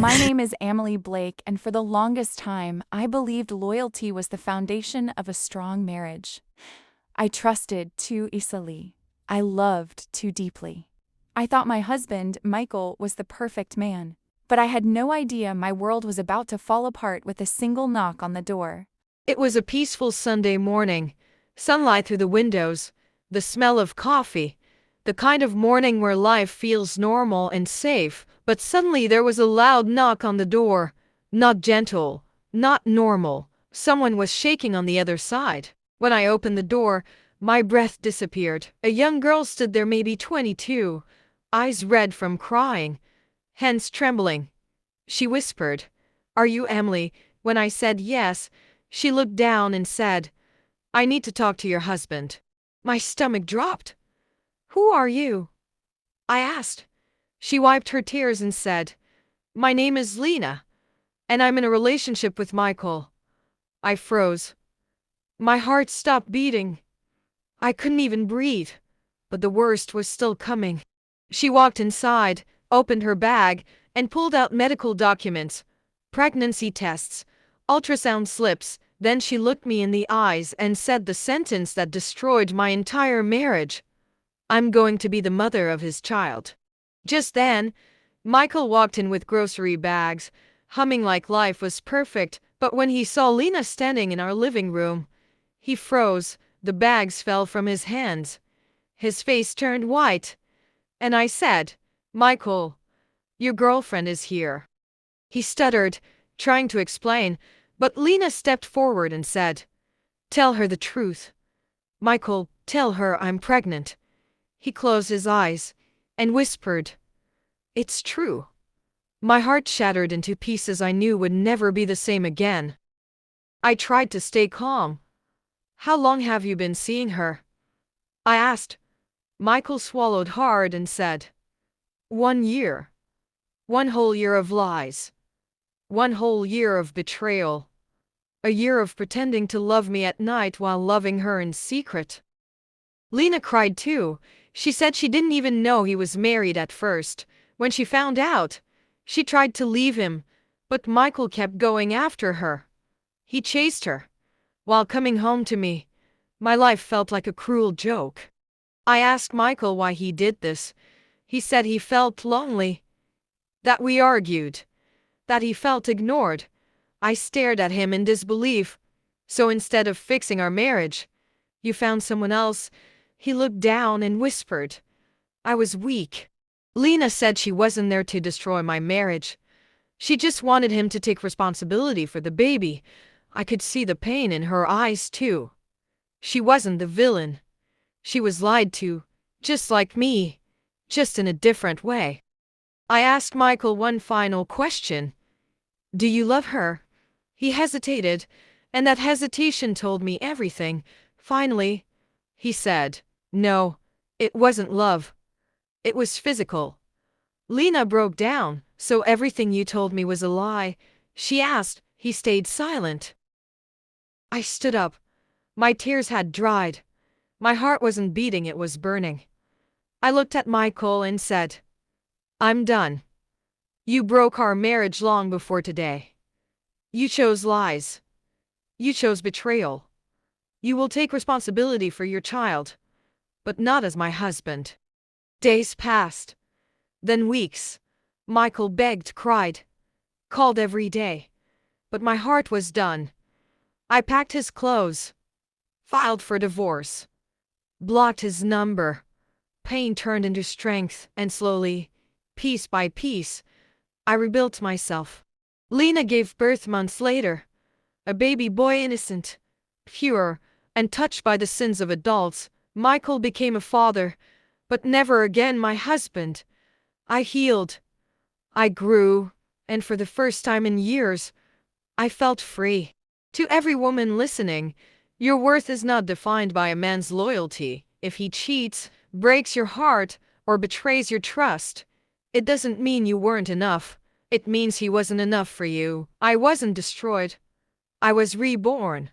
My name is Amilly Blake, and for the longest time, I believed loyalty was the foundation of a strong marriage. I trusted too easily. I loved too deeply. I thought my husband, Michael, was the perfect man. But I had no idea my world was about to fall apart with a single knock on the door. It was a peaceful Sunday morning, sunlight through the windows, the smell of coffee, the kind of morning where life feels normal and safe, but suddenly there was a loud knock on the door. Not gentle, not normal. Someone was shaking on the other side. When I opened the door, my breath disappeared. A young girl stood there, maybe 22, eyes red from crying, hands trembling. She whispered, "Are you Emily?" When I said yes, she looked down and said, "I need to talk to your husband." My stomach dropped. "Who are you?" I asked. She wiped her tears and said, "My name is Lena, and I'm in a relationship with Michael." I froze. My heart stopped beating. I couldn't even breathe, but the worst was still coming. She walked inside, opened her bag, and pulled out medical documents, pregnancy tests, ultrasound slips. Then she looked me in the eyes and said the sentence that destroyed my entire marriage. "I'm going to be the mother of his child." Just then, Michael walked in with grocery bags, humming like life was perfect, but when he saw Lena standing in our living room, he froze. The bags fell from his hands. His face turned white, and I said, "Michael, your girlfriend is here." He stuttered, trying to explain, but Lena stepped forward and said, "Tell her the truth. Michael, tell her I'm pregnant." He closed his eyes and whispered, "It's true." My heart shattered into pieces. I knew would never be the same again. I tried to stay calm. "How long have you been seeing her?" I asked. Michael swallowed hard and said, 1 year. 1 whole year of lies. 1 whole year of betrayal. A year of pretending to love me at night while loving her in secret. Lena cried too. She said she didn't even know he was married at first. When she found out, she tried to leave him, but Michael kept going after her. He chased her. While coming home to me, my life felt like a cruel joke. I asked Michael why he did this. He said he felt lonely, that we argued, that he felt ignored. I stared at him in disbelief. "So instead of fixing our marriage, you found someone else?" He looked down and whispered. I was weak. Lena said she wasn't there to destroy my marriage. She just wanted him to take responsibility for the baby. I could see the pain in her eyes too. She wasn't the villain. She was lied to, just like me, just in a different way. I asked Michael one final question. "Do you love her?" He hesitated, and that hesitation told me everything. Finally, he said, "No, it wasn't love. It was physical." Lena broke down. "So everything you told me was a lie?" she asked. He stayed silent. I stood up. My tears had dried. My heart wasn't beating, it was burning. I looked at Michael and said, "I'm done. You broke our marriage long before today. You chose lies. You chose betrayal. You will take responsibility for your child, but not as my husband." Days passed. Then weeks. Michael begged, cried, called every day. But my heart was done. I packed his clothes, filed for divorce, blocked his number. Pain turned into strength, and slowly, piece by piece, I rebuilt myself. Lena gave birth months later. A baby boy, innocent, pure, untouched by the sins of adults. Michael became a father, but never again my husband. I healed. I grew, and for the first time in years, I felt free. To every woman listening, your worth is not defined by a man's loyalty. If he cheats, breaks your heart, or betrays your trust, it doesn't mean you weren't enough. It means he wasn't enough for you. I wasn't destroyed. I was reborn.